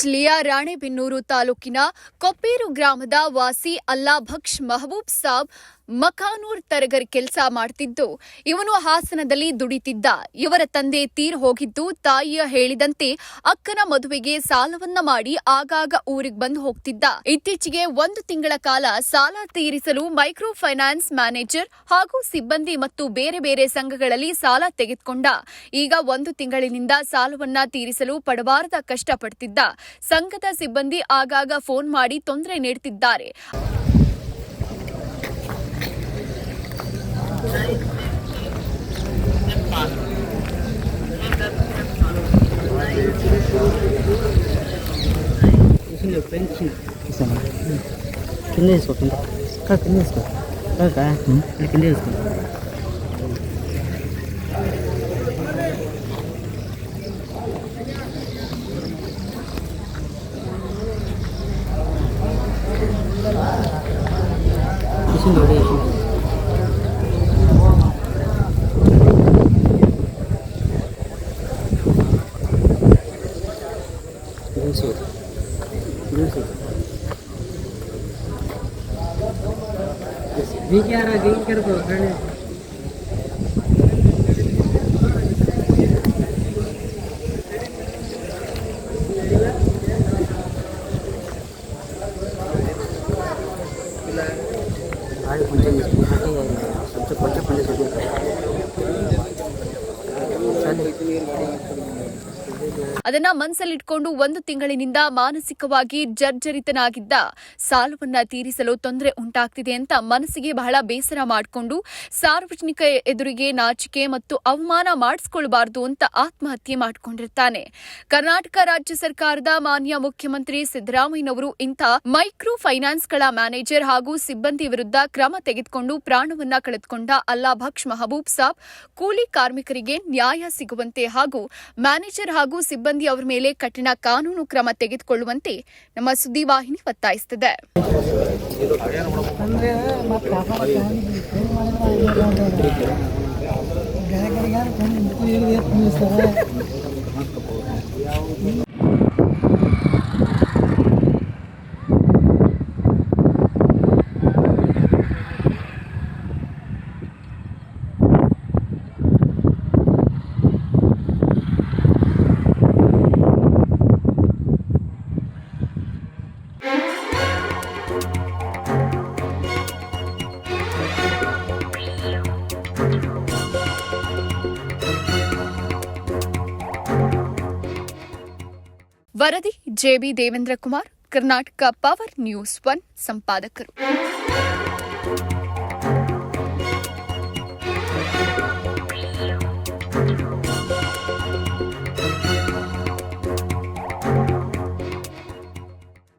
ಜಿಲ್ಲೆಯ ರಾಣೆಬೆನ್ನೂರು ತಾಲೂಕಿನ ಕೊಪ್ಪೇರು ಗ್ರಾಮದ ವಾಸಿ ಅಲ್ಲಾಭಕ್ಷ್ ಮಹಬೂಬ್ ಸಾಬ್ ಮಖಾನೂರ್ ತರಗರಿ ಕೆಲಸ ಮಾಡುತ್ತಿದ್ದು, ಇವನು ಹಾಸನದಲ್ಲಿ ದುಡಿತಿದ್ದ. ಇವರ ತಂದೆ ತೀರ್ ಹೋಗಿದ್ದು, ತಾಯಿಯ ಹೇಳಿದಂತೆ ಅಕ್ಕನ ಮದುವೆಗೆ ಸಾಲವನ್ನ ಮಾಡಿ ಆಗಾಗ ಊರಿಗೆ ಬಂದು ಹೋಗ್ತಿದ್ದ. ಇತ್ತೀಚೆಗೆ 1 ತಿಂಗಳ ಕಾಲ ಸಾಲ ತೀರಿಸಲು ಮೈಕ್ರೋ ಫೈನಾನ್ಸ್ ಮ್ಯಾನೇಜರ್ ಹಾಗೂ ಸಿಬ್ಬಂದಿ ಮತ್ತು ಬೇರೆ ಬೇರೆ ಸಂಘಗಳಲ್ಲಿ ಸಾಲ ತೆಗೆದುಕೊಂಡ. ಈಗ 1 ತಿಂಗಳಿನಿಂದ ಸಾಲವನ್ನ ತೀರಿಸಲು ಪಡಬಾರದ ಕಷ್ಟಪಡ್ತಿದ್ದ. ಸಂಘದ ಸಿಬ್ಬಂದಿ ಆಗಾಗ ಫೋನ್ ಮಾಡಿ ತೊಂದರೆ ನೀಡುತ್ತಿದ್ದಾರೆ. ಅದನ್ನ ಮನಸ್ಸಲ್ಲಿಟ್ಕೊಂಡು 1 ತಿಂಗಳಿನಿಂದ ಮಾನಸಿಕವಾಗಿ ಜರ್ಜರಿತನಾಗಿದ್ದ. ಸಾಲವನ್ನ ತೀರಿಸಲು ತೊಂದರೆ ಉಂಟಾಗ್ತಿದೆ ಅಂತ ಮನಸ್ಸಿಗೆ ಬಹಳ ಬೇಸರ ಮಾಡಿಕೊಂಡು ಸಾರ್ವಜನಿಕ ಎದುರಿಗೆ ನಾಚಿಕೆ ಮತ್ತು ಅವಮಾನ ಮಾಡಿಸ್ಕೊಳ್ಬಾರ್ದು ಅಂತ ಆತ್ಮಹತ್ಯೆ ಮಾಡಿಕೊಂಡಿರ್ತಾನೆ. ಕರ್ನಾಟಕ ರಾಜ್ಯ ಸರ್ಕಾರದ ಮಾನ್ಯ ಮುಖ್ಯಮಂತ್ರಿ ಸಿದ್ದರಾಮಯ್ಯನವರು ಇಂಥ ಮೈಕ್ರೋ ಫೈನಾನ್ಸ್ಗಳ ಮ್ಯಾನೇಜರ್ ಹಾಗೂ ಸಿಬ್ಬಂದಿ ವಿರುದ್ಧ ಕ್ರಮ ತೆಗೆದುಕೊಂಡು ಪ್ರಾಣವನ್ನ ಕಳೆದುಕೊಂಡ ಅಲ್ಲಾಭಕ್ಷ್ ಮಹಬೂಬ್ ಸಾಬ್ ಕೂಲಿ ಕಾರ್ಮಿಕರಿಗೆ ನ್ಯಾಯ ಸಿಗುವಂತೆ ಹಾಗೂ ಮ್ಯಾನೇಜರ್ ಹಾಗೂ ಸಿಬ್ಬಂದಿ ಅವರ ಮೇಲೆ ಕಠಿಣ ಕಾನೂನು ಕ್ರಮ ತೆಗೆದುಕೊಳ್ಳುವಂತೆ ನಮ್ಮ ಸುದ್ದಿವಾಹಿನಿ ಒತ್ತಾಯಿಸುತ್ತದೆ. ವರದಿ JB Devendra Kumar, Karnataka power news 1 ಸಂಪಾದಕರು.